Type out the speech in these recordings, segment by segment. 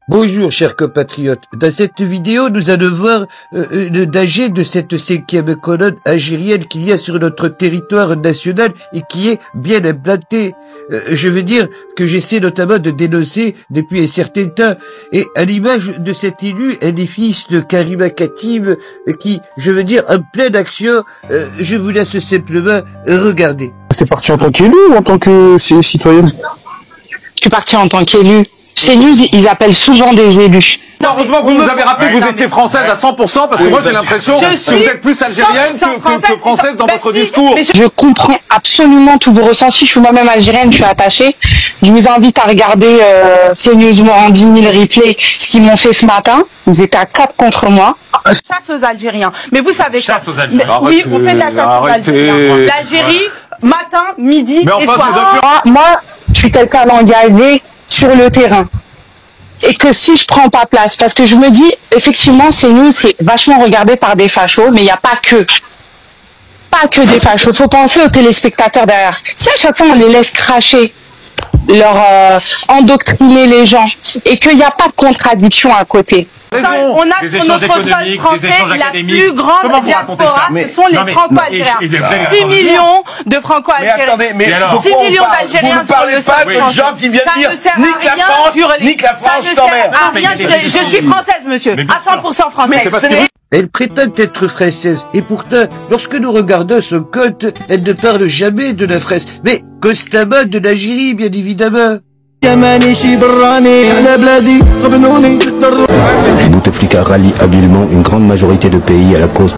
Bonjour chers compatriotes, dans cette vidéo nous allons voir le danger de cette 5e colonne algérienne qu'il y a sur notre territoire national et qui est bien implantée. Je veux dire que j'essaie notamment de dénoncer depuis un certain temps, et à l'image de cet élu, un des fils de Karima Khatib qui, je veux dire, en pleine action, je vous laisse simplement regarder. T'es parti en tant qu'élu ou en tant que citoyenne? Je suis parti en tant qu'élu. CNews, ils appellent souvent des élus. Heureusement que vous nous avez rappelé que vous étiez française à 100%, parce que moi j'ai l'impression que vous êtes plus algérienne que française dans votre discours. Je comprends absolument tous vos ressentis. Je suis moi-même algérienne, je suis attachée. Je vous invite à regarder CNews en 10 000 replays, ce qu'ils m'ont fait ce matin. Ils étaient à 4 contre moi. Chasse aux Algériens. Mais vous savez quoi? Chasse aux Algériens. Oui, on fait de la chasse aux Algériens. L'Algérie, matin, midi et soir. Moi, je suis quelqu'un d'engagé sur le terrain. Et que si je prends pas place, parce que je me dis, effectivement, CNews, c'est vachement regardé par des fachos, mais il n'y a pas que des fachos. Faut penser aux téléspectateurs derrière. Si à chaque fois on les laisse cracher, endoctriner les gens, et qu'il n'y a pas de contradiction à côté. On a sur notre sol français la plus grande diaspora, ce sont les Franco-Algériens. 6 millions de Franco-Algériens. 6 millions d'Algériens sur le sol français. Ça ne sert à rien, nique la France, je t'emmerde. Je suis française, monsieur, à 100% française. Elle prétend être française, et pourtant, lorsque nous regardons son compte, elle ne parle jamais de la France, mais constamment de l'Algérie, bien évidemment. Bouteflika rallie habilement une grande majorité de pays à la cause.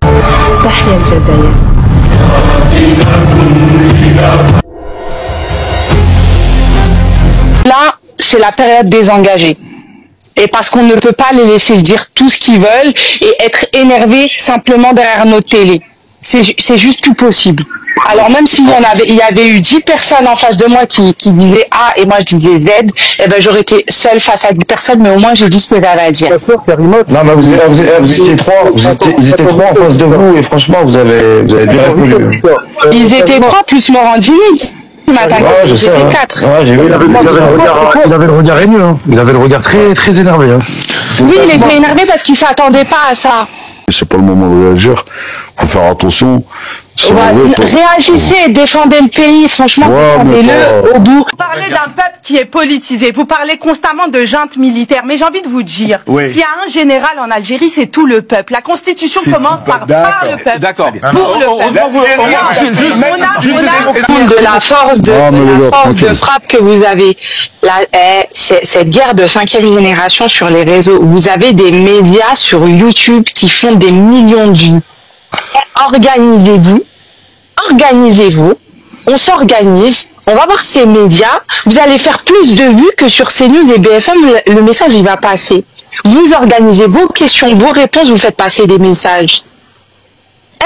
Là, c'est la période des engagés. Et parce qu'on ne peut pas les laisser dire tout ce qu'ils veulent et être énervés simplement derrière notre télé. C'est juste plus possible. Alors même s'il y avait eu 10 personnes en face de moi qui disaient A et moi je disais Z, eh ben j'aurais été seule face à 10 personnes, mais au moins j'ai dit ce que j'avais à dire. Non, mais vous étiez trois, ils étaient trois en face de vous, et franchement vous avez bien répondu. Ils étaient trois plus Morandini. Ouais, je sais. Ouais, j'ai vu. Il avait le regard haineux, hein. Il avait le regard très énervé, hein. Oui, il était énervé parce qu'il s'attendait pas à ça. C'est pas le moment de réagir. Faut faire attention. Réagissez, défendez le pays, franchement, défendez-le au bout. Vous parlez d'un peuple qui est politisé, vous parlez constamment de junte militaire, mais j'ai envie de vous dire, s'il y a un général en Algérie, c'est tout le peuple. La constitution commence par le peuple. D'accord. Pour le peuple. De la force de frappe que vous avez. Cette guerre de 5e génération sur les réseaux, vous avez des médias sur YouTube qui font des millions de vues. Organisez-vous, on s'organise, on va voir ces médias, vous allez faire plus de vues que sur CNews et BFM, le message il va passer. Vous organisez vos questions, vos réponses, vous faites passer des messages.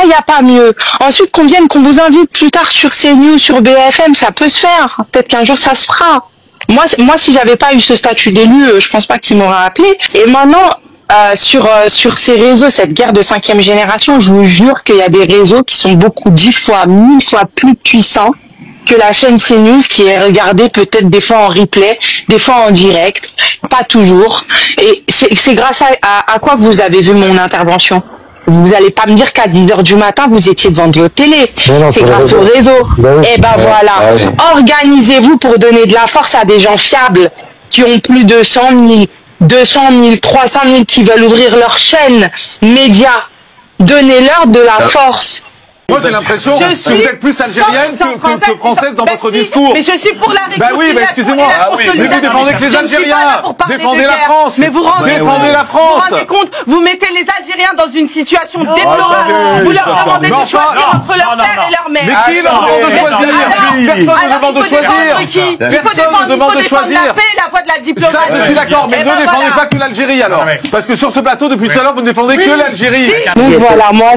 Il n'y a pas mieux. Ensuite, qu'on vous invite plus tard sur CNews, sur BFM, ça peut se faire. Peut-être qu'un jour ça se fera. Moi, si j'avais pas eu ce statut d'élu, je pense pas qu'il m'aurait appelé. Et maintenant, sur ces réseaux, cette guerre de 5e génération, je vous jure qu'il y a des réseaux qui sont 10 fois, 1000 fois plus puissants que la chaîne CNews, qui est regardée peut-être des fois en replay, des fois en direct, pas toujours. Et c'est grâce à quoi que vous avez vu mon intervention. Vous n'allez pas me dire qu'à 10h du matin, vous étiez devant votre télé. C'est grâce au réseau. Et ben voilà. Organisez-vous pour donner de la force à des gens fiables qui ont plus de 100 000, 200 000, 300 000 qui veulent ouvrir leur chaîne média. Donnez-leur de la force. Moi j'ai l'impression que vous êtes plus algérienne que française dans votre discours. Mais je suis pour la réconciliation. Oui, mais excusez-moi. Mais vous défendez que les Algériens. Défendez la France. Mais vous défendez la France. Vous vous rendez compte, vous mettez les Algériens dans une situation déplorable. Vous leur demandez de choisir entre leur père et leur mère. Mais qui leur demande de choisir? Personne ne demande de choisir. Personne ne demande de choisir. La paix, la voie de la diplomatie. Ça, je suis d'accord, mais ne défendez pas que l'Algérie alors. Parce que sur ce plateau, depuis tout à l'heure, vous ne défendez que l'Algérie. Donc voilà, moi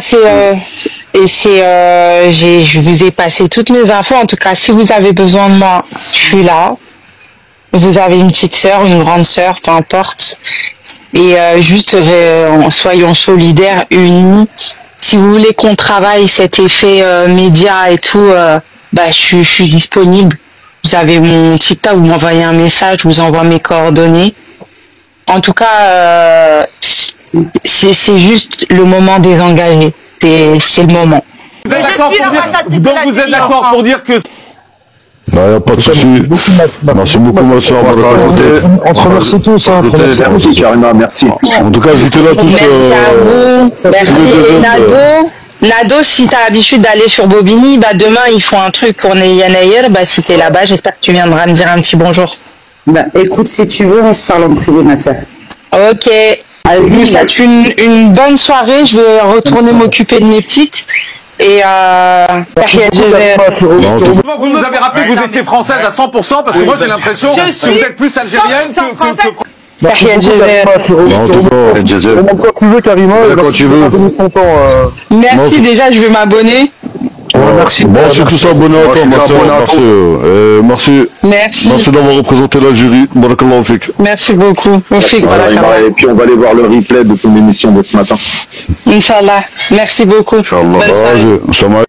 je vous ai passé toutes mes infos. En tout cas, si vous avez besoin de moi, je suis là. Vous avez une petite sœur, une grande sœur, peu importe. Et soyons solidaires, unis. Si vous voulez qu'on travaille cet effet média et tout, je suis disponible. Vous avez mon TikTok, vous m'envoyez un message, je vous envoie mes coordonnées. En tout cas, c'est juste le moment désengagé. C'est le moment. Vous êtes d'accord pour dire que... Non, il n'y a pas de souci. Merci beaucoup, ma soeur. On te remercie tous. Merci, Karima, merci. En tout cas, j'étais là tous. Merci à vous. Merci. Et Nado, si tu as l'habitude d'aller sur Bobigny, bah demain ils font un truc pour Neyanayer. Bah si tu es là-bas, j'espère que tu viendras me dire un petit bonjour. Bah écoute, si tu veux, on se parle en privé, ma soeur. Ok. Je vous souhaite une bonne soirée. Je vais retourner m'occuper de mes petites. Et vous nous avez rappelé que vous étiez française à 100% parce que moi j'ai l'impression que vous êtes plus algérienne que Bah, quand tu veux, Karima, quand tu veux. Merci, déjà, je vais m'abonner. Merci. Bon, c'est tout ça, abonné à toi, ma soeur. Merci. Merci d'avoir représenté l'Algérie. Barakallahu fik. Merci beaucoup. Et puis on va aller voir le replay de ton émission de ce matin. Inch'Allah. Merci beaucoup. Inch'Allah.